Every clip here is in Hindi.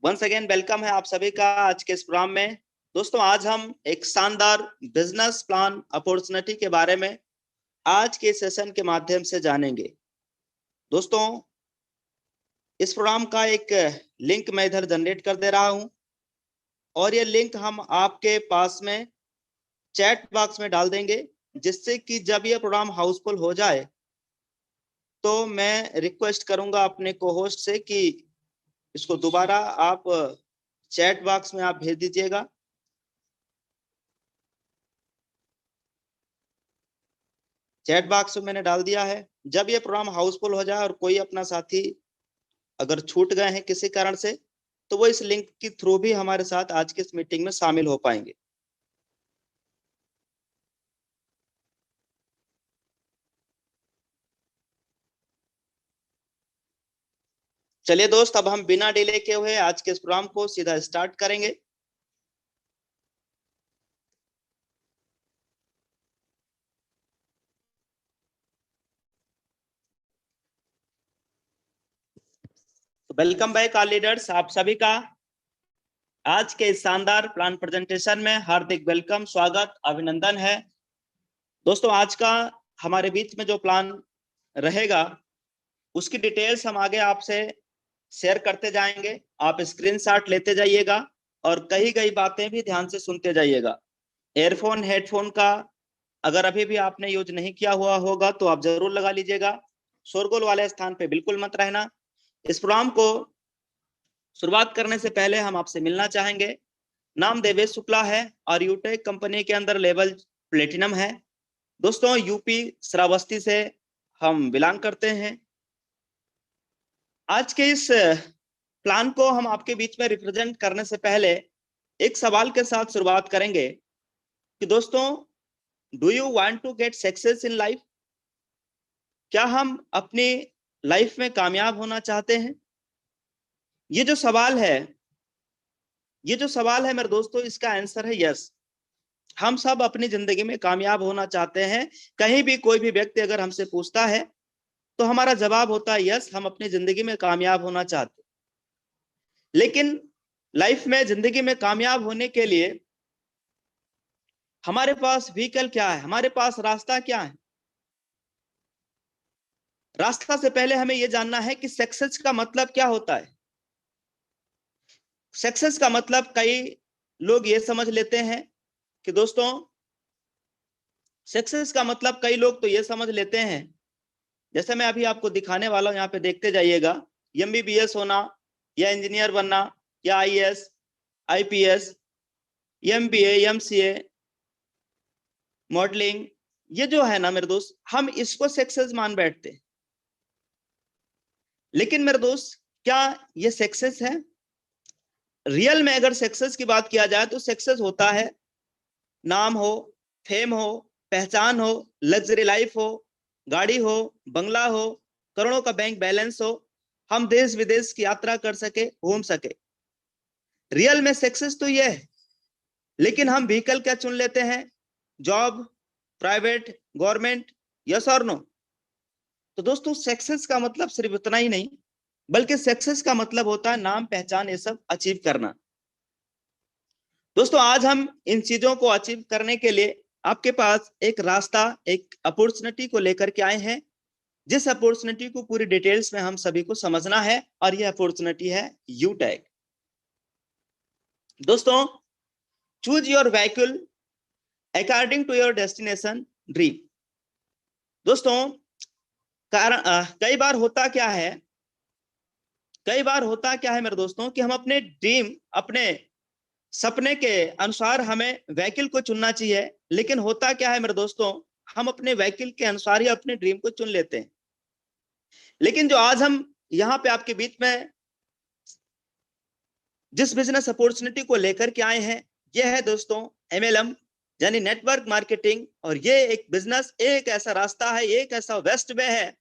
वंस अगेन वेलकम है आप सभी का आज के इस प्रोग्राम में। दोस्तों आज हम एक शानदार बिजनेस प्लान अपॉर्चुनिटी के बारे में आज के सेशन के माध्यम से जानेंगे। दोस्तों इस प्रोग्राम का एक लिंक मैं इधर जनरेट कर दे रहा हूं और ये लिंक हम आपके पास में चैट बॉक्स में डाल देंगे, जिससे कि जब ये प्रोग्राम हाउसफुल हो जाए तो मैं रिक्वेस्ट करूंगा अपने को होस्ट से कि इसको दोबारा आप चैट बॉक्स में आप भेज दीजिएगा। चैट बॉक्स में मैंने डाल दिया है। जब ये प्रोग्राम हाउसफुल हो जाए और कोई अपना साथी अगर छूट गए हैं किसी कारण से, तो वो इस लिंक के थ्रू भी हमारे साथ आज की इस मीटिंग में शामिल हो पाएंगे। चलिए दोस्त, अब हम बिना डिले के हुए आज के इस प्रोग्राम को सीधा स्टार्ट करेंगे। वेलकम बैक ऑल लीडर्स, आप सभी का आज के इस शानदार प्लान प्रेजेंटेशन में हार्दिक वेलकम, स्वागत, अभिनंदन है। दोस्तों आज का हमारे बीच में जो प्लान रहेगा उसकी डिटेल्स हम आगे आपसे शेयर करते जाएंगे। आप स्क्रीनशॉट लेते जाइएगा और कही गई बातें भी ध्यान से सुनते जाइएगा। एयरफोन हेडफोन का अगर अभी भी आपने यूज नहीं किया हुआ होगा तो आप जरूर लगा लीजिएगा। शोरगुल वाले स्थान पे बिल्कुल मत रहना। इस प्रोग्राम को शुरुआत करने से पहले हम आपसे मिलना चाहेंगे। नाम देवेश शुक्ला है और यूटेक कंपनी के अंदर लेवल प्लेटिनम है। दोस्तों यूपी श्रावस्ती से हम बिलोंग करते हैं। आज के इस प्लान को हम आपके बीच में रिप्रेजेंट करने से पहले एक सवाल के साथ शुरुआत करेंगे कि दोस्तों, do you want to get success in life? क्या हम अपनी लाइफ में कामयाब होना चाहते हैं? ये जो सवाल है मेरे दोस्तों, इसका आंसर है यस। हम सब अपनी जिंदगी में कामयाब होना चाहते हैं। कहीं भी कोई भी व्यक्ति अगर हमसे पूछता है तो हमारा जवाब होता है यस, हम अपनी जिंदगी में कामयाब होना चाहते हैं। लेकिन लाइफ में जिंदगी में कामयाब होने के लिए हमारे पास व्हीकल क्या है, हमारे पास रास्ता क्या है? रास्ता से पहले हमें यह जानना है कि सक्सेस का मतलब क्या होता है। सक्सेस का मतलब कई लोग ये समझ लेते हैं कि दोस्तों, सक्सेस का मतलब कई लोग तो ये समझ लेते हैं, जैसे मैं अभी आपको दिखाने वाला हूं, यहाँ पे देखते जाइएगा, एमबीबीएस होना या इंजीनियर बनना या IAS IPS MBA MCA modelling, ये जो है ना मेरे दोस्त, हम इसको सक्सेस मान बैठते हैं। लेकिन मेरे दोस्त, क्या ये सक्सेस है? रियल में अगर सक्सेस की बात किया जाए तो सक्सेस होता है नाम हो, फेम हो, पहचान हो, लग्जरी लाइफ हो, गाड़ी हो, बंगला हो, करोड़ों का बैंक बैलेंस हो, हम देश विदेश की यात्रा कर सके, घूम सके। रियल में सक्सेस तो ये है। लेकिन हम व्हीकल क्या चुन लेते हैं? जॉब, प्राइवेट, गवर्नमेंट, यस और नो? तो दोस्तों सक्सेस का मतलब सिर्फ इतना ही नहीं, बल्कि सक्सेस का मतलब होता है नाम, पहचान, ये सब अचीव करना। दोस्तों आज हम इन चीजों को अचीव करने के लिए आपके पास एक रास्ता, एक अपॉर्चुनिटी को लेकर के आए हैं, जिस अपॉर्चुनिटी को पूरी डिटेल्स में हम सभी को समझना है, और यह अपॉर्चुनिटी है यूटेक। दोस्तों, choose your vehicle according to your destination dream. दोस्तों कारण कई बार होता क्या है मेरे दोस्तों कि हम अपने ड्रीम, अपने सपने के अनुसार हमें व्हीकल को चुनना चाहिए। लेकिन होता क्या है मेरे दोस्तों, हम अपने व्हीकल के अनुसार ही अपने ड्रीम को चुन लेते हैं। लेकिन जो आज हम यहाँ पे आपके बीच में जिस बिजनेस अपॉर्चुनिटी को लेकर के आए हैं, यह है दोस्तों एमएलएम, यानी नेटवर्क मार्केटिंग। और ये एक बिजनेस, एक ऐसा रास्ता है, एक ऐसा वेस्ट वे है,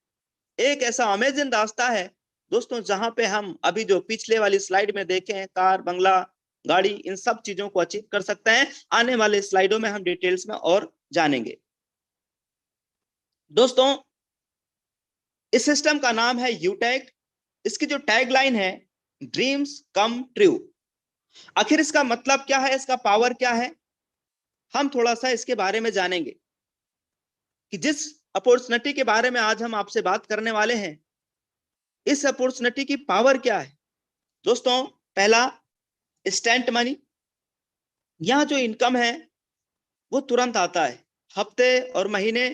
एक ऐसा अमेजिंग रास्ता है दोस्तों, जहां पे हम अभी जो पिछले वाली स्लाइड में देखे हैं, कार, बंगला, गाड़ी, इन सब चीजों को अचीव कर सकते हैं। आने वाले स्लाइडों में हम डिटेल्स में और जानेंगे। दोस्तों इस सिस्टम का नाम है यूटेक। इसकी जो टैगलाइन है ड्रीम्स कम ट्रू। आखिर इसका मतलब क्या है, इसका पावर क्या है, हम थोड़ा सा इसके बारे में जानेंगे कि जिस अपॉर्चुनिटी के बारे में आज हम आपसे बात करने वाले हैं, इस अपॉर्चुनिटी की पावर क्या है। दोस्तों, पहला, इंस्टेंट मनी। यहां जो इनकम है वो तुरंत आता है, हफ्ते और महीने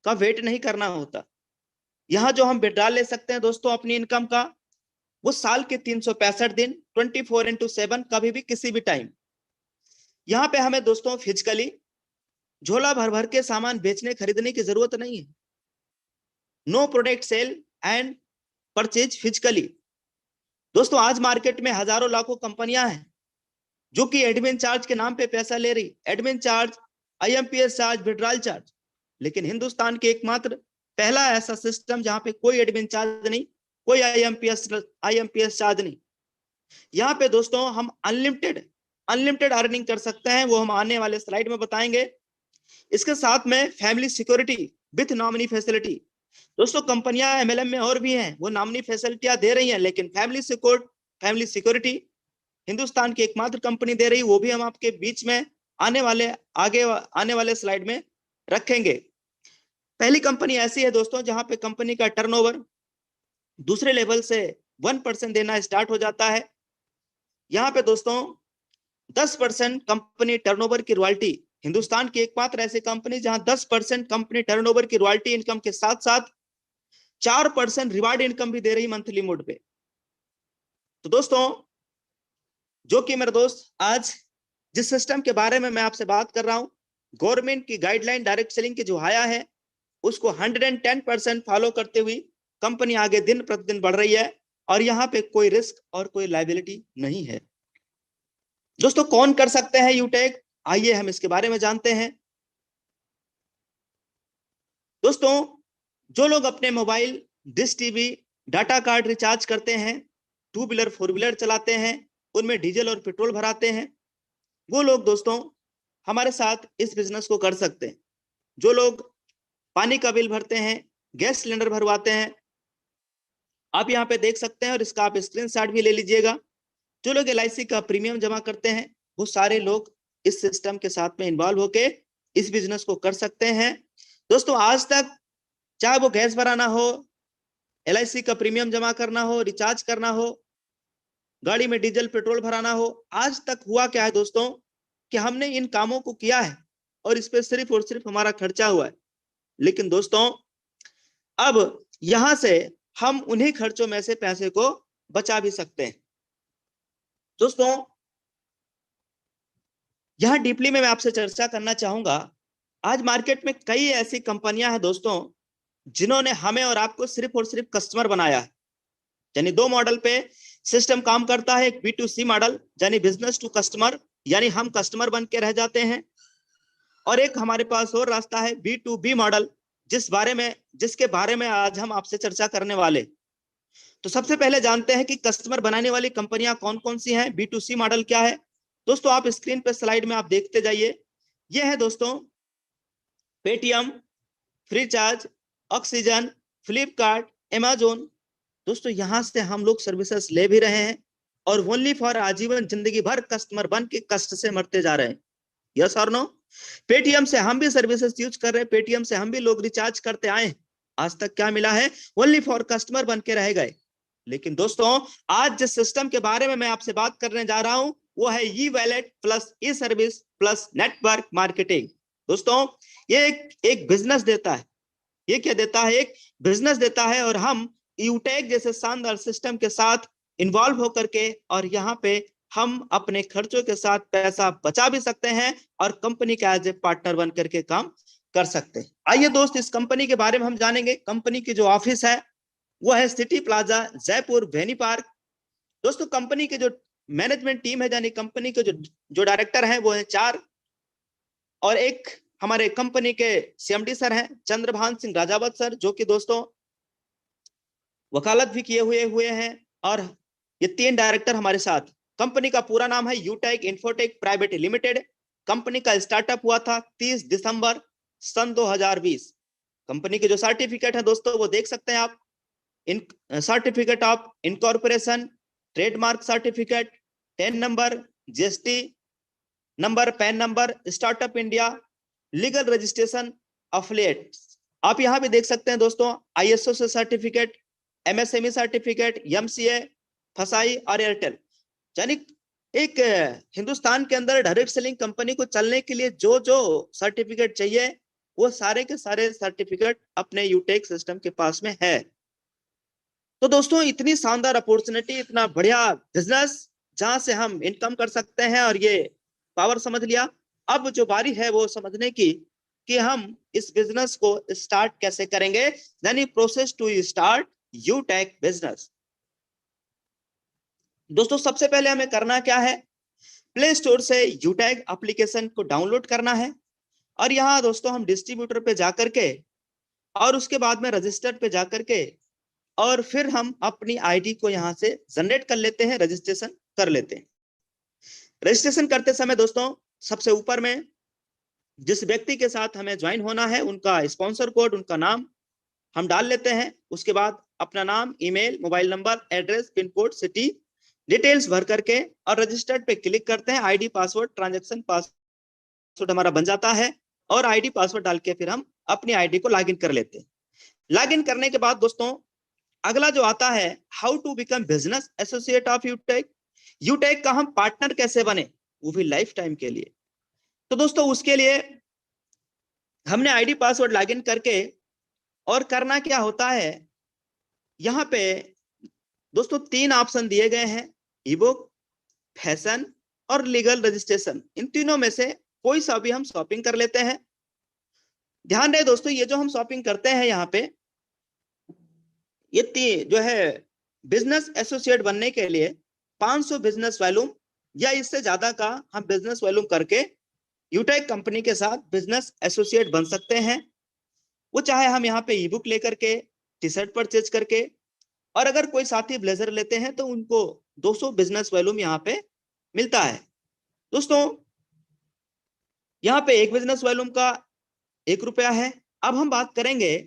का वेट नहीं करना होता। यहां जो हम विड्रॉल ले सकते हैं दोस्तों अपनी इनकम का, वो साल के 365 दिन 24/7, कभी भी किसी भी टाइम। यहाँ पे हमें दोस्तों फिजिकली झोला भर भर के सामान बेचने खरीदने की जरूरत नहीं है। No product sale and purchase physically. दोस्तों, आज मार्केट में हजारों लाखों कंपनियां हैं जो कि एडमिन चार्ज के नाम पे पैसा ले रही, admin charge, IMPS charge, withdrawal charge. लेकिन हिंदुस्तान के एकमात्र पहला ऐसा सिस्टम जहां पे कोई एडमिन चार्ज नहीं, कोई आईएमपीएस चार्ज नहीं। यहाँ पे दोस्तों हम अनलिमिटेड अनलिमिटेड अर्निंग कर सकते हैं, वो हम आने वाले स्लाइड में बताएंगे। इसके साथ में family security with nominee facility. दोस्तों, कंपनियां एमएलएम में और भी हैं, वो नॉमिनी फैसिलिटियां दे रही हैं, लेकिन फैमिली सिक्योरिटी हिंदुस्तान की एकमात्र कंपनी दे रही, वो भी हम आपके बीच में आगे आने वाले स्लाइड में रखेंगे। पहली कंपनी ऐसी है दोस्तों जहां पे कंपनी का टर्नओवर दूसरे लेवल से 1% देना स्टार्ट हो जाता है। यहाँ पे दोस्तों 10% कंपनी टर्नओवर की रॉयल्टी, हिंदुस्तान की एकमात्र ऐसी कंपनी जहां 10% कंपनी टर्नओवर की रॉयल्टी इनकम के साथ साथ 4% रिवार्ड इनकम भी दे रही मंथली मोड पे। तो दोस्तों, जो कि मेरे दोस्त आज जिस सिस्टम के बारे में मैं आपसे बात कर रहा हूं, गवर्नमेंट की गाइडलाइन डायरेक्ट सेलिंग की जो आया है, उसको 110% फॉलो करते हुए कंपनी आगे दिन प्रतिदिन बढ़ रही है, और यहाँ पे कोई रिस्क और कोई लायबिलिटी नहीं है। दोस्तों, कौन कर सकते हैं यूटेक, आइए हम इसके बारे में जानते हैं। दोस्तों, जो लोग अपने mobile, dish TV, data card recharge करते हैं, 2 व्हीलर 4 व्हीलर चलाते हैं, उनमें डीजल और पेट्रोल भराते हैं, वो लोग दोस्तों हमारे साथ इस बिजनेस को कर सकते हैं। जो लोग पानी का बिल भरते हैं, गैस सिलेंडर भरवाते हैं, आप यहाँ पे देख सकते हैं और इसका आप स्क्रीनशॉट भी ले लीजिएगा। जो लोग एलआईसी का प्रीमियम जमा करते हैं, वो सारे लोग इस सिस्टम के साथ में इन्वॉल्व होके इस बिजनेस को कर सकते हैं। दोस्तों, आज तक चाहे वो गैस भराना हो, एलआईसी का प्रीमियम जमा करना हो, रिचार्ज करना हो, गाड़ी में डीजल पेट्रोल भराना हो, आज तक हुआ क्या है दोस्तों कि हमने इन कामों को किया है और इस पे सिर्फ और सिर्फ हमारा खर्चा हुआ है। लेकिन दोस्तों, अब यहां से हम उन्हीं खर्चों में से पैसे को बचा भी सकते हैं। दोस्तों, यहां डीपली में मैं आपसे चर्चा करना चाहूंगा, आज मार्केट में कई ऐसी कंपनियां हैं दोस्तों जिन्होंने हमें और आपको सिर्फ और सिर्फ कस्टमर बनाया है। यानी दो मॉडल पे सिस्टम काम करता है, एक B2C मॉडल यानी बिजनेस टू कस्टमर, यानी हम कस्टमर बन के रह जाते हैं, और एक हमारे पास और रास्ता है B2B मॉडल, जिसके बारे में आज हम आपसे चर्चा करने वाले। तो सबसे पहले जानते हैं कि कस्टमर बनाने वाली कंपनियां कौन कौन सी हैं, B2C मॉडल क्या है। दोस्तों, आप स्क्रीन पे स्लाइड में आप देखते जाइए। ये है दोस्तों Paytm, Freecharge, oxygen, Flipkart, Amazon. दोस्तों, यहां से हम लोग सर्विसेज ले भी रहे हैं और ओनली फॉर आजीवन जिंदगी भर कस्टमर बन के कष्ट से मरते जा रहे हैं। यस और नो? पेटीएम से हम भी सर्विसेज यूज कर रहे हैं, पेटीएम से हम भी लोग रिचार्ज करते आए, आज तक क्या मिला है, ओनली फॉर कस्टमर बन के रह गए। लेकिन दोस्तों, आज जिस सिस्टम के बारे में मैं आपसे बात करने जा रहा हूं, वो है ई वैलेट प्लस ई सर्विस प्लस नेटवर्क मार्केटिंग। दोस्तों, ये एक बिजनेस देता है। ये क्या देता है? एक बिजनेस देता है, और हम यूटेक जैसे शानदार सिस्टम के साथ इन्वॉल्व होकर के और यहाँ पे हम अपने खर्चों के साथ पैसा बचा भी सकते हैं और कंपनी का एज ए पार्टनर बन करके काम कर सकते हैं। आइए दोस्त, इस कंपनी के बारे में हम जानेंगे। कंपनी की जो ऑफिस है वो है सिटी प्लाजा, जयपुर, वेनी पार्क। दोस्तों, कंपनी के जो मैनेजमेंट टीम है, यानी कंपनी के जो डायरेक्टर हैं वो है 4, और एक हमारे कंपनी के सीएमडी सर हैं चंद्रभान सिंह राजावत सर, जो कि दोस्तों वकालत भी किए हुए हैं, और ये 3 डायरेक्टर हमारे साथ। कंपनी का पूरा नाम है यूटेक इन्फोटेक प्राइवेट लिमिटेड। कंपनी का स्टार्टअप हुआ था 30 दिसंबर सन 2020। कंपनी के जो सर्टिफिकेट है दोस्तों वो देख सकते हैं आप, in certificate of incorporation, trademark certificate, 10 number, GST number, PAN number, startup India, legal registration, affiliate. आप यहां भी देख सकते हैं दोस्तों, आईएसओ से सर्टिफिकेट, एमएसएमई सर्टिफिकेट, एमसीए, फसाई और एयरटेल। यानी एक हिंदुस्तान के अंदर डायरेक्ट सेलिंग कंपनी को चलने के लिए जो जो सर्टिफिकेट चाहिए वो सारे के सारे सर्टिफिकेट अपने यूटेक सिस्टम के पास में है। तो दोस्तों इतनी शानदार अपॉर्चुनिटी, इतना बढ़िया बिजनेस जहां से हम इनकम कर सकते हैं, और ये पावर समझ लिया। अब जो बारी है वो समझने की कि हम इस बिजनेस को स्टार्ट कैसे करेंगे, यानी process to start Utech business. दोस्तों सबसे पहले हमें करना क्या है, प्ले स्टोर से यूटेक एप्लीकेशन को डाउनलोड करना है, और यहाँ दोस्तों हम डिस्ट्रीब्यूटर पे जाकर के और उसके बाद में रजिस्टर पे जाकर के और फिर हम अपनी आईडी को यहाँ से जनरेट कर लेते हैं, रजिस्ट्रेशन कर लेते हैं। रजिस्ट्रेशन करते समय दोस्तों सबसे ऊपर में जिस व्यक्ति के साथ हमें ज्वाइन होना है उनका स्पॉन्सर कोड, उनका नाम हम डाल लेते हैं। उसके बाद अपना नाम, email, mobile number, address, pin code, city details भर करके और रजिस्टर्ड पे क्लिक करते हैं। आईडी, पासवर्ड, ट्रांजैक्शन पासवर्ड हमारा बन जाता है, और आईडी पासवर्ड डाल के फिर हम अपनी आईडी को लॉगिन कर लेते हैं। लॉगिन करने के बाद दोस्तों अगला जो आता है, how to become business associate of Utech. Utech का हम पार्टनर कैसे बने, वो भी लाइफ टाइम के लिए। तो दोस्तों उसके लिए हमने आईडी पासवर्ड लॉगिन करके और करना क्या होता है, यहाँ पे दोस्तों 3 ऑप्शन दिए गए हैं, ईबुक, फैशन और लीगल रजिस्ट्रेशन। इन तीनों में से कोई सा भी हम शॉपिंग कर लेते हैं। ध्यान रहे दोस्तों, ये जो हम शॉपिंग करते हैं यहाँ पे, ये जो है बिजनेस एसोसिएट बनने के लिए 500 बिजनेस वॉल्यूम या इससे ज्यादा का हम बिजनेस वॉल्यूम करके यूटेक कंपनी के साथ बिजनेस एसोसिएट बन सकते हैं। वो चाहे हम यहाँ पे ईबुक लेकर के, टी शर्ट परचेज करके, और अगर कोई साथी ब्लेजर लेते हैं तो उनको 200 बिजनेस वॉल्यूम यहाँ पे मिलता है। दोस्तों यहाँ पे एक बिजनेस वॉल्यूम का 1 रुपया है। अब हम बात करेंगे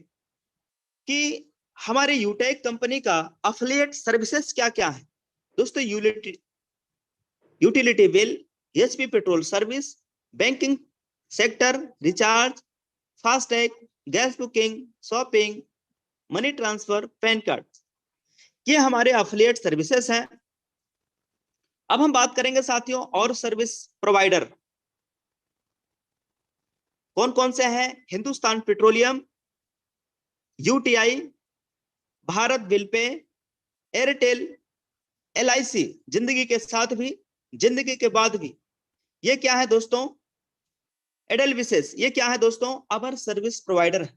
कि हमारे यूटेक कंपनी का अफिलिएट सर्विसेज क्या क्या है। दोस्तों utility bill, HP petrol service, banking sector, recharge, FASTag, gas booking, shopping, money transfer, pan card, ये हमारे अफिलिएट सर्विसेज हैं। अब हम बात करेंगे साथियों और सर्विस प्रोवाइडर कौन कौन से हैं। Hindustan petroleum, UTI, Bharat bill pay, Airtel, LIC, जिंदगी के साथ भी जिंदगी के बाद भी। ये क्या है दोस्तों, एडेलविसेस, ये क्या है दोस्तों, अवर सर्विस प्रोवाइडर है।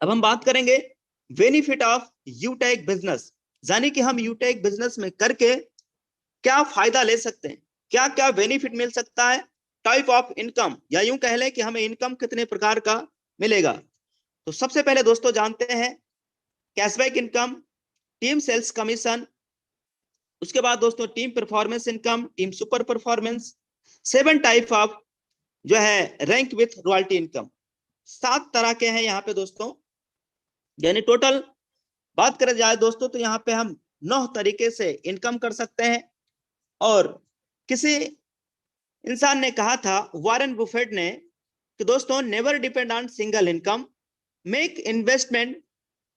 अब हम बात करेंगे बेनिफिट ऑफ यूटेक बिजनेस, यानी कि हम यूटेक बिजनेस में करके क्या फायदा ले सकते हैं, क्या क्या बेनिफिट मिल सकता है। टाइप ऑफ इनकम, या यूं कह लें कि हमें इनकम कितने प्रकार का मिलेगा। तो सबसे पहले दोस्तों जानते हैं cashback income, team sales commission, उसके बाद दोस्तों team performance income, team super performance, 7 type of जो है रैंक विथ रॉयल्टी इनकम। 7 तरह के हैं यहाँ पे दोस्तों, यानी टोटल बात करें जाए दोस्तों तो यहाँ पे हम 9 तरीके से इनकम कर सकते हैं। और किसी इंसान ने कहा था, वॉरेन बुफेट ने, कि दोस्तों never depend on single income, make investment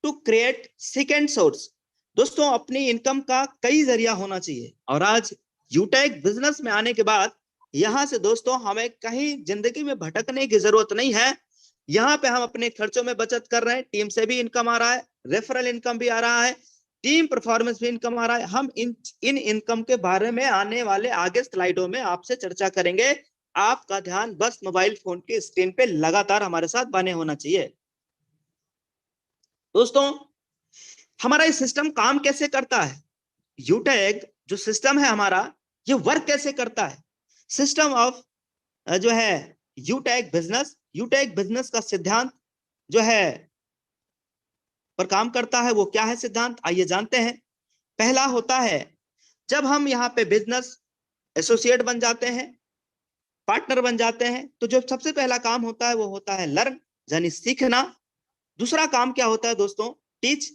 to create second source. दोस्तों अपनी इनकम का कई जरिया होना चाहिए, और आज यूटेक बिजनेस में आने के बाद यहां से दोस्तों हमें कहीं जिंदगी में भटकने की जरूरत नहीं है। यहाँ पे हम अपने खर्चों में बचत कर रहे हैं, टीम से भी इनकम आ रहा है, रेफरल इनकम भी आ रहा है, टीम परफॉर्मेंस भी इनकम आ रहा है। हम इन इनकम के बारे में आने वाले आगे स्लाइडों में आपसे चर्चा करेंगे। आपका ध्यान बस मोबाइल फोन की स्क्रीन पे लगातार हमारे साथ बने होना चाहिए। दोस्तों हमारा ये सिस्टम काम कैसे करता है, यूटेक जो सिस्टम है हमारा, ये वर्क कैसे करता है। सिस्टम ऑफ जो है यूटेक बिजनेस का सिद्धांत जो है पर काम करता है, वो क्या है सिद्धांत, आइए जानते हैं। पहला होता है, जब हम यहाँ पे बिजनेस एसोसिएट बन जाते हैं, पार्टनर बन जाते हैं, तो जो सबसे पहला काम होता है वो होता है लर्न, यानी सीखना। दूसरा काम क्या होता है दोस्तों, टीच,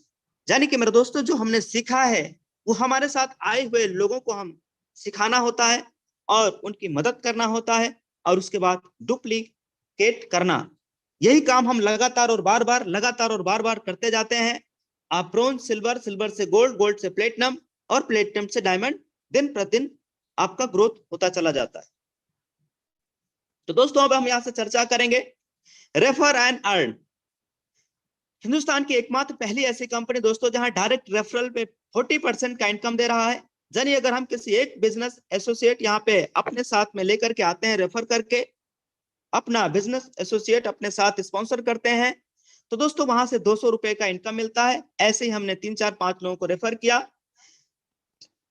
यानी कि मेरे दोस्तों जो हमने सीखा है वो हमारे साथ आए हुए लोगों को हम सिखाना होता है और उनकी मदद करना होता है और उसके बाद डुप्लीकेट करना। यही काम हम लगातार और बार बार करते जाते हैं। आप ब्रोंज, सिल्वर, सिल्वर से गोल्ड, गोल्ड से प्लेटिनम और प्लेटिनम से डायमंड, दिन प्रतिदिन आपका ग्रोथ होता चला जाता है। तो दोस्तों अब हम यहां से चर्चा करेंगे रेफर एंड अर्न। हिंदुस्तान की एकमात्र पहली ऐसी कंपनी दोस्तों जहां डायरेक्ट रेफरल पे 40% का इनकम दे रहा है। यानी अगर हम किसी एक बिजनेस एसोसिएट यहाँ पे अपने साथ में लेकर के आते हैं, रेफर करके अपना बिजनेस एसोसिएट अपने साथ स्पॉन्सर करते हैं, तो दोस्तों वहां से 200 रुपए का इनकम मिलता है। ऐसे ही हमने 3-4-5 लोगों को रेफर किया।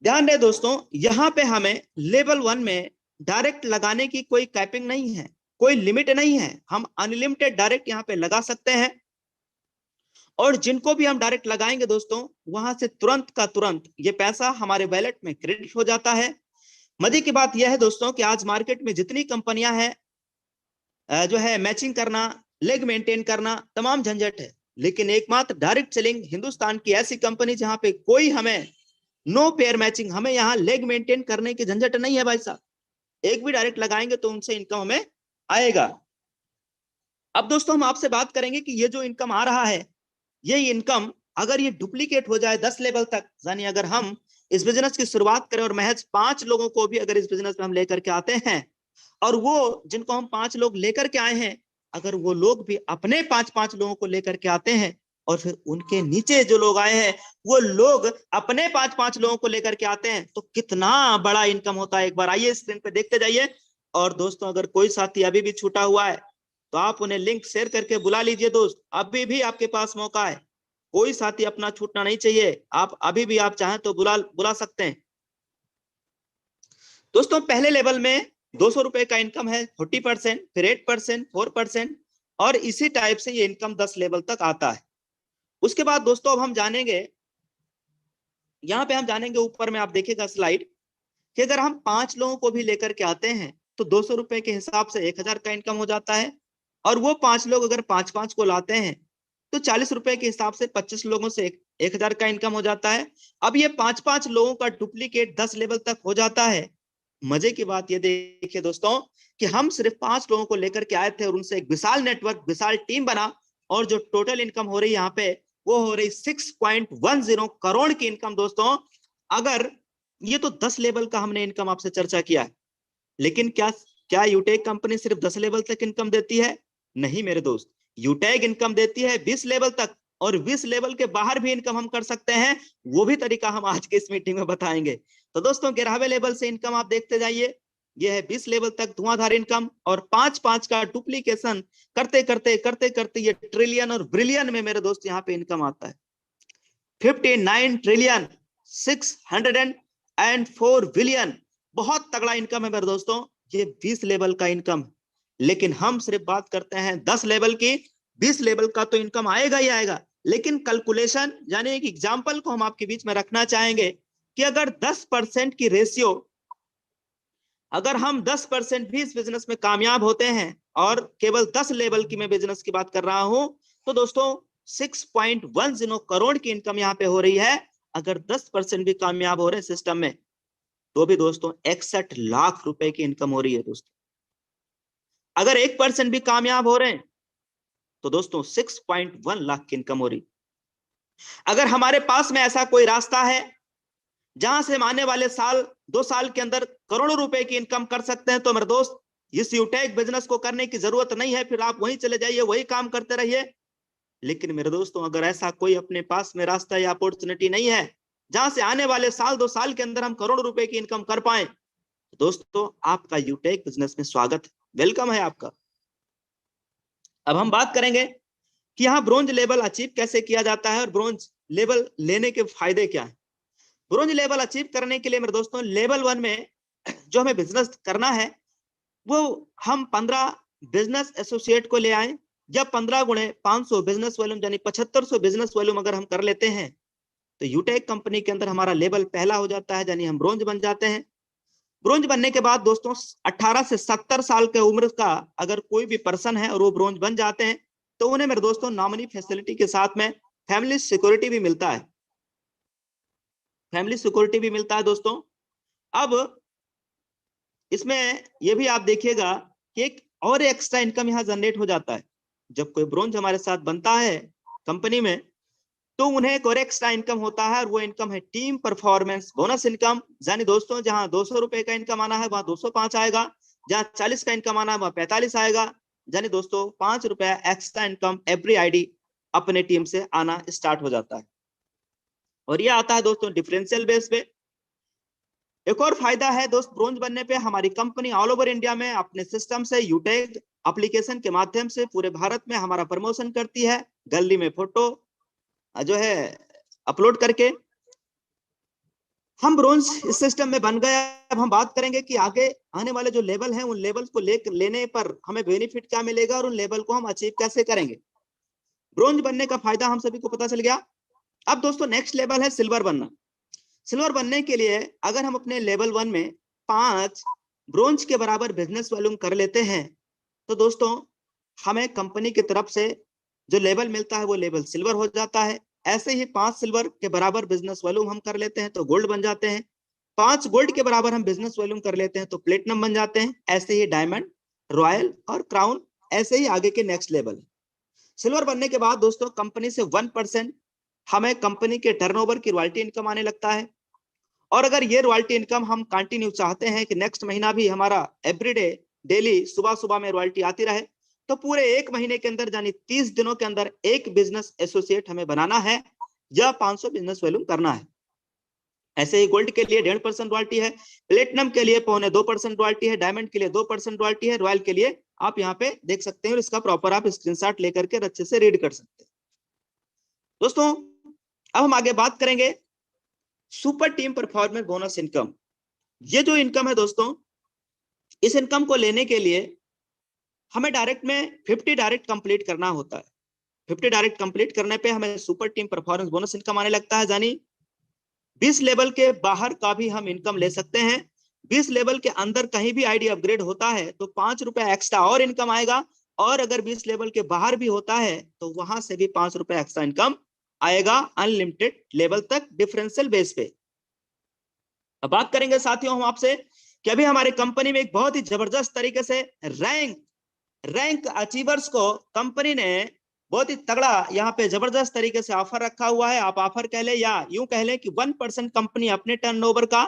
ध्यान रहे दोस्तों, यहाँ पे हमें लेवल 1 में डायरेक्ट लगाने की कोई कैपिंग नहीं है, कोई लिमिट नहीं है। हम अनलिमिटेड डायरेक्ट यहाँ पे लगा सकते हैं और जिनको भी हम डायरेक्ट लगाएंगे दोस्तों, वहां से तुरंत का तुरंत ये पैसा हमारे वैलेट में क्रेडिट हो जाता है। मजे की बात यह है दोस्तों कि आज मार्केट में जितनी कंपनियां हैं, जो है मैचिंग करना, लेग मेंटेन करना, तमाम झंझट है, लेकिन एकमात्र डायरेक्ट सेलिंग हिंदुस्तान की ऐसी कंपनी जहां पे कोई हमें नो पेयर मैचिंग, हमें यहाँ लेग मेंटेन करने की झंझट नहीं है भाई साहब। एक भी डायरेक्ट लगाएंगे तो उनसे इनकम हमें आएगा। अब दोस्तों हम आपसे बात करेंगे कि ये जो इनकम आ रहा है, ये इनकम अगर ये डुप्लीकेट हो जाए 10 लेवल तक, यानी अगर हम इस बिजनेस की शुरुआत करें और महज 5 लोगों को भी अगर इस बिजनेस में हम लेकर के आते हैं, और वो जिनको हम 5 लोग लेकर के आए हैं, अगर वो लोग भी अपने 5-5 लोगों को लेकर के आते हैं और फिर उनके नीचे जो लोग आए हैं वो लोग अपने 5-5 लोगों को लेकर के आते हैं, तो कितना बड़ा इनकम होता है। एक बार आइए स्क्रीन पे देखते जाइए। और दोस्तों अगर कोई साथी अभी भी छूटा हुआ है तो आप उन्हें लिंक शेयर करके बुला लीजिए। दोस्त अभी भी आपके पास मौका है, कोई साथी अपना छूटना नहीं चाहिए। आप अभी भी आप चाहें तो बुला सकते हैं। दोस्तों पहले लेवल में 200 रुपए का इनकम है, 40%, फिर 8%, 4% और इसी टाइप से ये इनकम 10 लेवल तक आता है। उसके बाद दोस्तों अब हम जानेंगे, यहाँ पे हम जानेंगे, ऊपर में आप देखिएगा स्लाइड, कि अगर हम 5 लोगों को भी लेकर के आते हैं तो 200 रुपए के हिसाब से 1000 का इनकम हो जाता है। और वो 5 लोग अगर 5-5 को लाते हैं तो 40 रुपए के हिसाब से 25 लोगों से 1000 का इनकम हो जाता है। अब ये 5-5 लोगों का डुप्लीकेट 10 लेवल तक हो जाता है। मजे की बात ये देखिए दोस्तों कि हम सिर्फ 5 लोगों को लेकर के आए थे और उनसे एक विशाल नेटवर्क, विशाल टीम बना, और जो टोटल इनकम हो रही है यहाँ पे वो हो रही 6.10 करोड़ की इनकम। दोस्तों अगर ये तो 10 लेवल का हमने इनकम आपसे चर्चा किया है, लेकिन क्या यूटेक कंपनी सिर्फ 10 लेवल तक इनकम देती है? नहीं मेरे दोस्त, यूटेक इनकम देती है 20 लेवल तक, और 20 लेवल के बाहर भी इनकम हम कर सकते हैं। वो भी तरीका हम आज के इस मीटिंग में बताएंगे। तो दोस्तों 11वें लेवल से इनकम आप देखते जाइए, ये है 20 लेवल तक धुआंधार इनकम, और 5-5 का डुप्लीकेशन करते करते करते करते ये ट्रिलियन और ब्रिलियन में मेरे दोस्त यहाँ पे इनकम आता है। 59 ट्रिलियन 604 बिलियन, बहुत तगड़ा इनकम है मेरे दोस्तों, ये 20 लेवल का इनकम। लेकिन हम सिर्फ बात करते हैं 10 लेवल की। 20 लेवल का तो इनकम आएगा ही आएगा, लेकिन कैलकुलेशन यानी एक एग्जांपल को हम आपके बीच में रखना चाहेंगे कि अगर 10% की रेशियो, अगर हम 10% भी इस बिजनेस में कामयाब होते हैं, और केवल 10 लेवल की मैं बिजनेस की बात कर रहा हूं, तो दोस्तों 6.10 करोड़ की इनकम यहाँ पे हो रही है। अगर 10% भी कामयाब हो रहे हैं सिस्टम में, तो भी दोस्तों 61 लाख रुपए की इनकम हो रही है दोस्तों। अगर 1% भी कामयाब हो रहे हैं तो दोस्तों 6.1 लाख की इनकम हो रही। अगर हमारे पास में ऐसा कोई रास्ता है जहां से हम आने वाले साल 2 साल के अंदर करोड़ों रुपए की इनकम कर सकते हैं, तो मेरे दोस्त इस यूटेक बिजनेस को करने की जरूरत नहीं है, फिर आप वहीं चले जाइए, वही काम करते रहिए। लेकिन मेरे दोस्तों अगर ऐसा कोई अपने पास में रास्ता या अपॉर्चुनिटी नहीं है जहां से आने वाले साल 2 साल के अंदर हम करोड़ों रुपए की इनकम कर पाए, तो दोस्तों आपका यूटेक बिजनेस में स्वागत है, वेलकम है आपका। अब हम बात करेंगे कि यहाँ ब्रोंज लेवल अचीव कैसे किया जाता है और ब्रोंज लेवल लेने के फायदे क्या है। ब्रोंज लेवल अचीव करने के लिए मेरे दोस्तों लेवल 1 में जो हमें बिजनेस करना है, वो हम 15 बिजनेस एसोसिएट को ले आए, या 15 गुणे 500 बिजनेस वॉल्यूम यानी 7500 बिजनेस वॉल्यूम अगर हम कर लेते हैं, तो यूटेक कंपनी के अंदर हमारा लेवल पहला हो जाता है, यानी हम ब्रोंज बन जाते हैं। ब्रोंज बनने के बाद दोस्तों 18 से 70 साल के उम्र का अगर कोई भी पर्सन है और वो ब्रोंज बन जाते हैं, तो उन्हें मेरे दोस्तों नॉमिनी फैसिलिटी के साथ में फैमिली सिक्योरिटी भी मिलता है। फैमिली सिक्योरिटी भी मिलता है दोस्तों। अब इसमें ये भी आप देखिएगा कि एक और एक्स्ट्रा इनकम यहाँ जनरेट हो जाता है। जब कोई ब्रोंज हमारे साथ बनता है कंपनी में, तो उन्हें एक और एक्स्ट्रा इनकम होता है, और वो इनकम है टीम परफॉर्मेंस बोनस इनकम। यानी दोस्तों जहां 200 रुपए का इनकम आना है वहां 205 आएगा, जहां 40 का इनकम आना है वहां 45 आएगा। यानी दोस्तों 5 रुपया एक्स्ट्रा इनकम एवरी आईडी अपने टीम से आना स्टार्ट हो जाता है। और ये आता है दोस्तों डिफरेंशियल बेस पे। एक और फायदा है दोस्त ब्रोंज बनने पे, हमारी कंपनी ऑल ओवर इंडिया में अपने सिस्टम से यूटेक एप्लीकेशन के माध्यम से पूरे भारत में हमारा प्रमोशन करती है, गैलरी में फोटो जो है अपलोड करके। हम ब्रोंज इस सिस्टम में बन गए। अब हम बात करेंगे कि आगे आने वाले जो लेवल हैं उन लेवल को लेने पर हमें बेनिफिट क्या मिलेगा और उन लेवल को हम अचीव कैसे करेंगे। ब्रोंज बनने का फायदा हम सभी को पता चल गया। अब दोस्तों नेक्स्ट लेवल है सिल्वर बनना। सिल्वर बनने के लिए अगर हम अपने लेवल 1 में 5 ब्रोंज के बराबर बिजनेस वॉल्यूम कर लेते हैं, तो दोस्तों हमें कंपनी की तरफ से जो लेवल मिलता है वो लेवल सिल्वर हो जाता है। ऐसे ही 5 सिल्वर के बराबर बिजनेस वॉल्यूम हम कर लेते हैं तो गोल्ड बन जाते हैं। 5 गोल्ड के बराबर हम बिजनेस वॉल्यूम कर लेते हैं तो प्लेटिनम बन जाते हैं। ऐसे ही डायमंड, रॉयल और क्राउन, ऐसे ही आगे के नेक्स्ट लेवल। सिल्वर बनने के बाद दोस्तों कंपनी से 1% हमें कंपनी के टर्नओवर की रॉयल्टी इनकम आने लगता है। और अगर ये रॉयल्टी इनकम हम कंटिन्यू चाहते हैं कि नेक्स्ट महीना भी हमारा एवरीडे डेली सुबह सुबह में रॉयल्टी आती रहे, तो पूरे 1 महीने के अंदर यानी 30 दिनों के अंदर एक बिजनेस एसोसिएट हमें बनाना है या 500 बिजनेस वॉल्यूम करना है। ऐसे ही गोल्ड के लिए 1.5% रॉयल्टी है, प्लेटिनम के लिए 0.25% रॉयल्टी है, डायमंड के लिए 2% रॉयल्टी है, रॉयल के लिए आप यहाँ पे देख सकते हैं और इसका प्रॉपर आप स्क्रीनशॉट लेकर के अच्छे से रीड कर सकते हैं। दोस्तों अब हम आगे बात करेंगे super team performance bonus income. ये जो इनकम है दोस्तों, इस इनकम को लेने के लिए हमें डायरेक्ट में 50 डायरेक्ट कंप्लीट करना होता है। 50 डायरेक्ट कंप्लीट करने पे हमें super team performance bonus income आने लगता है। यानी 20 लेवल के बाहर का भी हम इनकम ले सकते हैं। 20 लेवल के अंदर कहीं भी आईडी अपग्रेड होता है तो 5 रुपए एक्स्ट्रा और इनकम आएगा, और अगर 20 लेवल के बाहर भी होता है तो वहां से भी 5 रुपए एक्स्ट्रा इनकम आएगा अनलिमिटेड लेवल तक डिफरेंशियल बेस पे। अब बात करेंगे साथियों हम आपसे कि अभी हमारे कंपनी में एक बहुत ही जबरदस्त तरीके से रैंक अचीवर्स को कंपनी ने बहुत ही तगड़ा यहाँ पे जबरदस्त तरीके से ऑफर रखा हुआ है। आप ऑफर कह ले या यूं कह ले कि 1% कंपनी अपने टर्नओवर का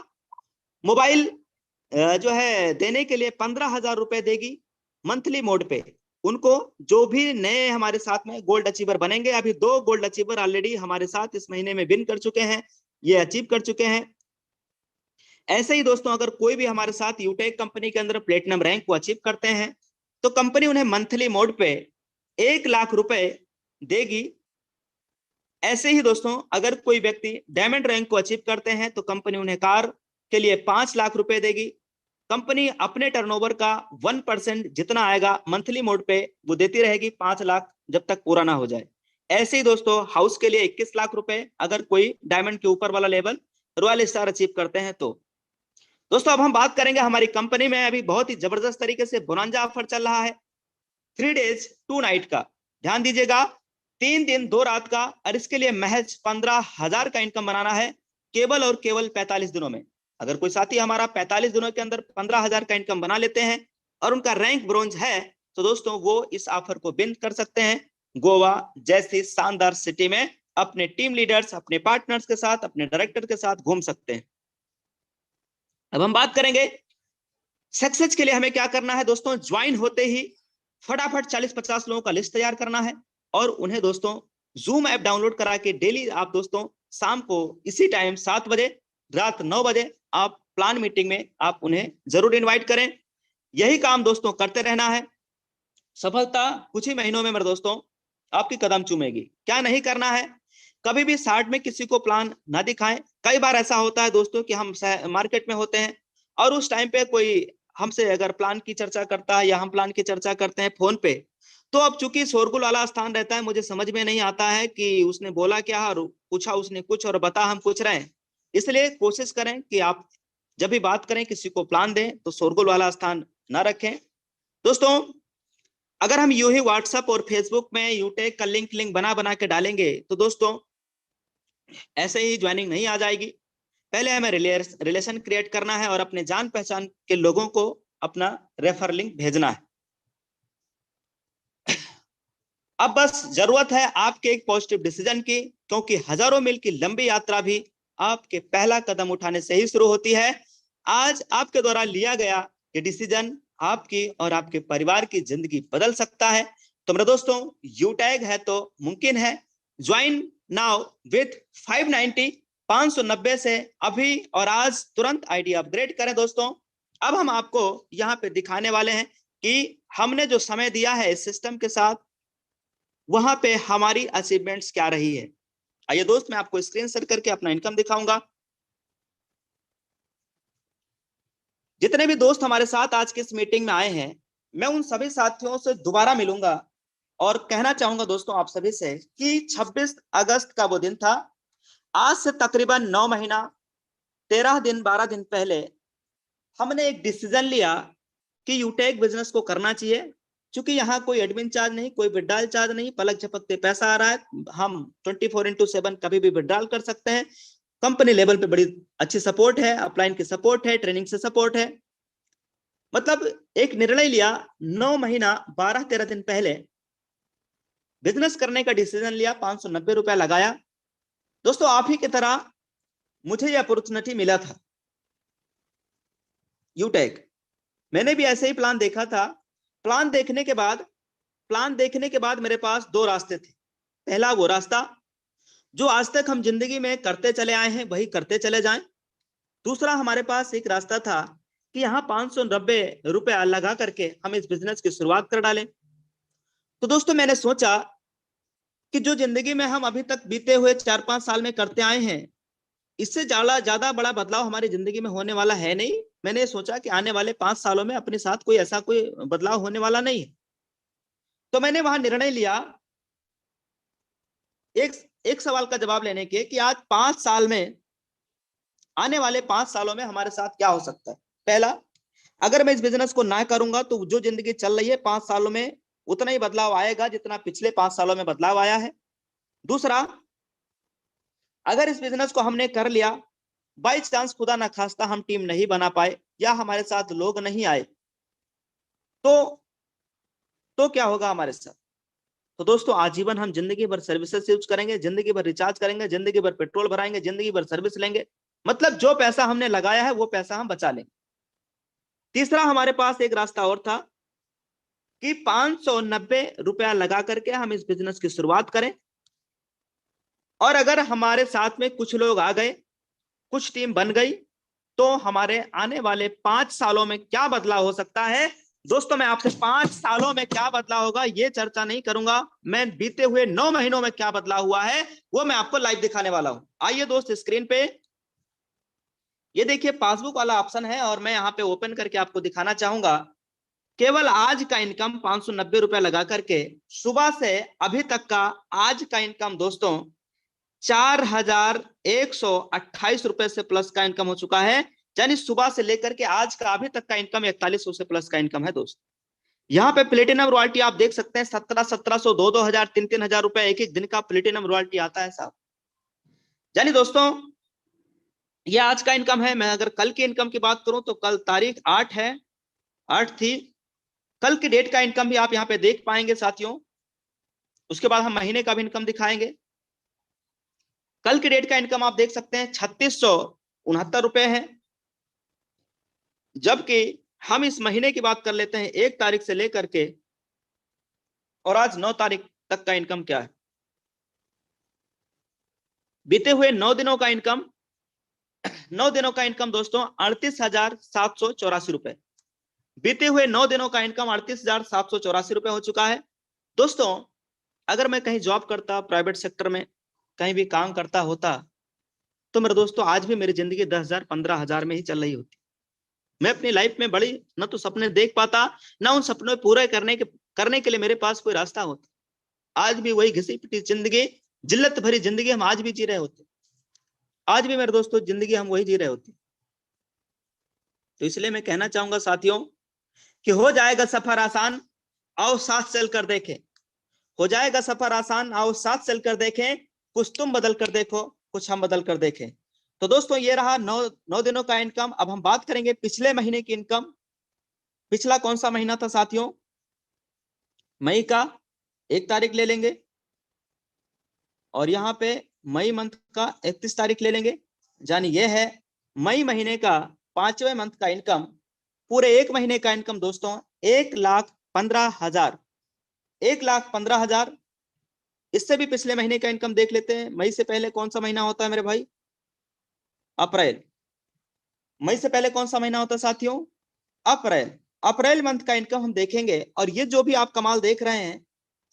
मोबाइल जो है देने के लिए 15,000 रुपए देगी मंथली मोड पे। उनको जो भी नए हमारे साथ में गोल्ड अचीवर बनेंगे, अभी 2 गोल्ड अचीवर ऑलरेडी हमारे साथ इस महीने में विन कर चुके हैं, ये अचीव कर चुके हैं। ऐसे ही दोस्तों अगर कोई भी हमारे साथ यूटेक कंपनी के अंदर प्लेटिनम रैंक को अचीव करते हैं तो कंपनी उन्हें मंथली मोड पे 1 लाख रुपए देगी। ऐसे ही दोस्तों अगर कोई व्यक्ति डायमंड रैंक को अचीव करते हैं तो कंपनी उन्हें कार के लिए 5 लाख रुपए देगी। कंपनी अपने टर्नओवर का 1% जितना आएगा मंथली मोड पे वो देती रहेगी 5 लाख जब तक पूरा ना हो जाए। ऐसे ही दोस्तों हाउस के लिए 21 लाख रुपए अगर कोई डायमंड के ऊपर वाला लेवल रॉयल स्टार अचीव करते हैं तो। दोस्तों अब हम बात करेंगे हमारी कंपनी में अभी बहुत ही जबरदस्त तरीके से बोनांजा ऑफर चल रहा है 3 days 2 night का। ध्यान दीजिएगा 3 दिन 2 रात का, और इसके लिए महज 15,000 का इनकम बनाना है केवल और केवल 45 दिनों में। अगर कोई साथी हमारा 45 दिनों के अंदर 15,000 का इनकम बना लेते हैं और उनका रैंक ब्रोंज है तो दोस्तों वो इस ऑफर को विन कर सकते हैं गोवा जैसी शानदार सिटी में अपने टीम लीडर्स, अपने पार्टनर्स के साथ, अपने डायरेक्टर के साथ घूम सकते हैं। अब हम बात करेंगे सक्सेस के लिए हमें क्या करना है। दोस्तों ज्वाइन होते ही फटाफट 40-50 लोगों का लिस्ट तैयार करना है और उन्हें दोस्तों जूम ऐप डाउनलोड करा के डेली आप दोस्तों शाम को इसी टाइम 7 बजे, रात 9 बजे आप प्लान मीटिंग में आप उन्हें जरूर इनवाइट करें। यही काम दोस्तों करते रहना है। सफलता कुछ ही महीनों में मेरे दोस्तों आपकी कदम चूमेगी। क्या नहीं करना है, कभी भी साइड में किसी को प्लान ना दिखाएं। कई बार ऐसा होता है दोस्तों कि हम मार्केट में होते हैं और उस टाइम पे कोई हमसे अगर प्लान की चर्चा करता है या हम प्लान की चर्चा करते हैं फोन पे, तो अब चूंकि शोरगुल वाला स्थान रहता है, मुझे समझ में नहीं आता है कि उसने बोला क्या और पूछा उसने कुछ और बता हम कुछ रहे हैं। इसलिए कोशिश करें कि आप जब भी बात करें किसी को प्लान दें तो शोरगुल वाला स्थान ना रखें। दोस्तों अगर हम यूं ही व्हाट्सएप और फेसबुक में यूटेक का लिंक बना बना के डालेंगे तो दोस्तों ऐसे ही ज्वाइनिंग नहीं आ जाएगी। पहले हमें रिलेशन क्रिएट करना है और अपने जान पहचान के लोगों को अपना रेफर लिंक भेजना है। अब बस जरूरत है आपके एक पॉजिटिव डिसीजन की, क्योंकि हजारों मील की लंबी यात्रा भी आपके पहला कदम उठाने से ही शुरू होती है। आज आपके द्वारा लिया गया ये डिसीजन आपकी और आपके परिवार की जिंदगी बदल सकता है। तो मेरे दोस्तों, यूटैग है तो मुमकिन है। ज्वाइन नाउ विथ 590 से अभी और आज तुरंत आईडी अपग्रेड करें। दोस्तों, अब हम आपको यहाँ पे दिखाने वाले हैं कि हमने जो समय दिया है इस सिस्टम के साथ, वहां पे हमारी अचीवमेंट्स क्या रही है। आइए दोस्त, मैं आपको स्क्रीन शेयर करके अपना इनकम दिखाऊंगा। जितने भी दोस्त हमारे साथ आज की इस मीटिंग में आए हैं, मैं उन सभी साथियों से दोबारा मिलूंगा और कहना चाहूंगा दोस्तों आप सभी से कि 26 अगस्त का वो दिन था। आज से तकरीबन 9 महीना 13 दिन 12 दिन पहले हमने एक डिसीजन लिया कि यूटेक बिजनेस को करना चाहिए। क्योंकि यहाँ कोई एडमिन चार्ज नहीं, कोई विड्रॉल चार्ज नहीं, पलक झपकते पैसा आ रहा है, हम 24/7 कभी भी विड्रॉल कर सकते हैं। कंपनी लेवल पे बड़ी अच्छी सपोर्ट है, अपलाइन की सपोर्ट है, ट्रेनिंग से सपोर्ट है। मतलब एक निर्णय लिया 9 महीना 12-13 दिन पहले, बिजनेस करने का डिसीजन लिया, 590 रुपया लगाया। दोस्तों, आप ही की तरह मुझे यह अपॉर्चुनिटी मिला था यूटेक। मैंने भी ऐसे ही प्लान देखा था। प्लान देखने के बाद मेरे पास दो रास्ते थे। पहला वो रास्ता जो आज तक हम जिंदगी में करते चले आए हैं, वही करते चले जाएं। दूसरा हमारे पास एक रास्ता था कि यहाँ 590 रुपया लगा करके हम इस बिजनेस की शुरुआत कर डालें। तो दोस्तों, मैंने सोचा कि जो जिंदगी में हम अभी तक बीते हुए 4-5 साल में करते आए हैं, इससे ज्यादा बड़ा बदलाव हमारी जिंदगी में होने वाला है नहीं। मैंने सोचा कि आने वाले 5 सालों में अपने साथ कोई ऐसा कोई बदलाव होने वाला नहीं है। तो मैंने वहां निर्णय लिया एक सवाल का जवाब लेने के कि आज 5 साल में, आने वाले 5 सालों में हमारे साथ क्या हो सकता है। पहला, अगर मैं इस बिजनेस को ना करूंगा तो जो जिंदगी चल रही है 5 सालों में उतना ही बदलाव आएगा जितना पिछले 5 सालों में बदलाव आया है। दूसरा, अगर इस बिजनेस को हमने कर लिया, बाई चांस खुदा ना खास्ता हम टीम नहीं बना पाए या हमारे साथ लोग नहीं आए, तो क्या होगा हमारे साथ। तो दोस्तों, आजीवन हम जिंदगी भर सर्विसेज यूज करेंगे, जिंदगी भर रिचार्ज करेंगे, जिंदगी भर पेट्रोल भराएंगे, जिंदगी भर सर्विस लेंगे। मतलब जो पैसा हमने लगाया है वो पैसा हम बचा लेंगे। तीसरा, हमारे पास एक रास्ता और था कि 590 रुपया लगा करके हम इस बिजनेस की शुरुआत करें, और अगर हमारे साथ में कुछ लोग आ गए, कुछ टीम बन गई, तो हमारे आने वाले 5 सालों में क्या बदलाव हो सकता है। दोस्तों, मैं आपसे 5 सालों में क्या बदलाव होगा ये चर्चा नहीं करूंगा। मैं बीते हुए 9 महीनों में क्या बदलाव हुआ है वो मैं आपको लाइव दिखाने वाला हूं। आइए दोस्त, स्क्रीन पे ये देखिए पासबुक वाला ऑप्शन है और मैं यहाँ पे ओपन करके आपको दिखाना चाहूंगा। केवल आज का इनकम 590 रुपया लगा करके सुबह से अभी तक का आज का इनकम दोस्तों 4128 रुपए से प्लस का इनकम हो चुका है। यानी सुबह से लेकर के आज का अभी तक का इनकम 4100 से प्लस का इनकम है दोस्त। यहाँ पे प्लेटिनम रॉयल्टी आप देख सकते हैं 1700, 2000, 3000 रुपए एक एक दिन का प्लेटिनम रॉयल्टी आता है साहब। यानी दोस्तों, ये आज का इनकम है। मैं अगर कल की इनकम की बात करूं तो कल तारीख 8 है, 8 थी। कल की डेट का इनकम भी आप यहाँ पे देख पाएंगे साथियों। उसके बाद हम महीने का भी इनकम दिखाएंगे। कल की डेट का इनकम आप देख सकते हैं 3669 रुपए है। जबकि हम इस महीने की बात कर लेते हैं 1 तारीख से लेकर के और आज 9 तारीख तक का इनकम क्या है। बीते हुए 9 दिनों का इनकम दोस्तों 38,784 रुपए। बीते हुए 9 दिनों का इनकम 38,784 रुपए हो चुका है। दोस्तों, अगर मैं कहीं जॉब करता, प्राइवेट सेक्टर में कहीं भी काम करता होता, तो मेरे दोस्तों आज भी मेरी जिंदगी 10,000 15,000 में ही चल रही होती। मैं अपनी लाइफ में बड़ी न तो सपने देख पाता, ना उन सपनों पूरे करने के लिए मेरे पास कोई रास्ता होता। आज भी वही घिसी पिटी जिंदगी, जिल्लत भरी जिंदगी हम आज भी जी रहे होते। आज भी मेरे दोस्तों जिंदगी हम वही जी रहे होते। तो इसलिए मैं कहना चाहूंगा साथियों कि हो जाएगा सफर आसान, आओ साथ चलकर देखें। हो जाएगा सफर आसान, आओ साथ चलकर देखें। कुछ तुम बदल कर देखो, कुछ हम बदल कर देखें। तो दोस्तों ये रहा 9 दिनों का इनकम। अब हम बात करेंगे पिछले महीने की इनकम। पिछला कौन सा महीना था साथियों? मई का 1 तारीख ले लेंगे और यहाँ पे मई मंथ का 31 तारीख ले लेंगे, यानी ये है मई महीने का 5वें मंथ का इनकम। पूरे 1 महीने का इनकम दोस्तों 1,15,000, 1,15,000। इससे भी पिछले महीने का इनकम देख लेते हैं। मई से पहले कौन सा महीना होता है मेरे भाई? अप्रैल। मई से पहले कौन सा महीना होता है साथियों? अप्रैल। अप्रैल मंथ का इनकम हम देखेंगे और ये जो भी आप कमाल देख रहे हैं,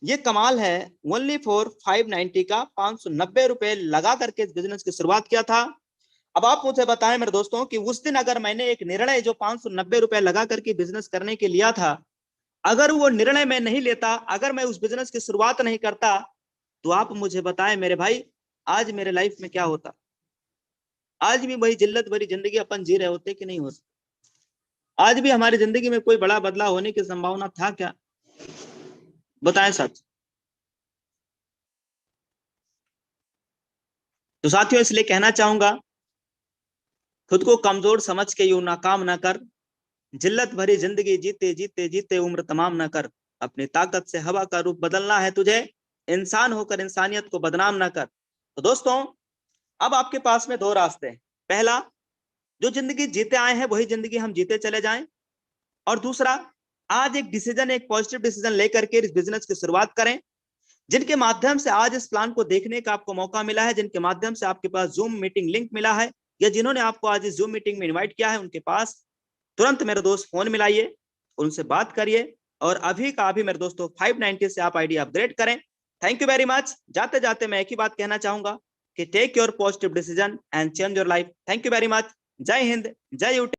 ये कमाल है ओनली फॉर 590 का। 590 रुपए लगा करके इस बिजनेस की शुरुआत किया था। अब आप मुझे बताएं मेरे दोस्तों कि उस दिन अगर मैंने एक निर्णय जो 590 रुपए लगा करके बिजनेस करने के लिया था, अगर वो निर्णय मैं नहीं लेता, अगर मैं उस बिजनेस की शुरुआत नहीं करता, तो आप मुझे बताएं मेरे भाई, आज मेरे लाइफ में क्या होता? आज भी वही जिल्लत भरी जिंदगी अपन जी रहे होते कि नहीं होते? आज भी हमारी जिंदगी में कोई बड़ा बदलाव होने की संभावना था क्या? बताएं सच। तो साथियों इसलिए कहना चाहूंगा, खुद को कमजोर समझ के यूं नाकाम ना कर। जिल्लत भरी जिंदगी जीते जीते जीते उम्र तमाम ना कर। अपनी ताकत से हवा का रूप बदलना है तुझे, इंसान होकर इंसानियत को बदनाम ना कर। तो दोस्तों अब आपके पास में 2 रास्ते हैं। पहला, जो जिंदगी जीते आए हैं वही जिंदगी हम जीते चले जाएं, और दूसरा, आज एक डिसीजन, एक पॉजिटिव डिसीजन लेकर के इस बिजनेस की शुरुआत करें। जिनके माध्यम से आज इस प्लान को देखने का आपको मौका मिला है, जिनके माध्यम से आपके पास जूम मीटिंग लिंक मिला है, या जिन्होंने आपको आज इस जूम मीटिंग में इनवाइट किया है, उनके पास तुरंत मेरे दोस्त फोन मिलाइए, उनसे बात करिए और अभी का अभी मेरे दोस्तों 590 से आप आईडी अपग्रेड करें। Thank you very much. जाते जाते मैं एक ही बात कहना चाहूंगा कि take your positive decision and change your life. Thank you very much. जय हिंद, जय यूट्यूब।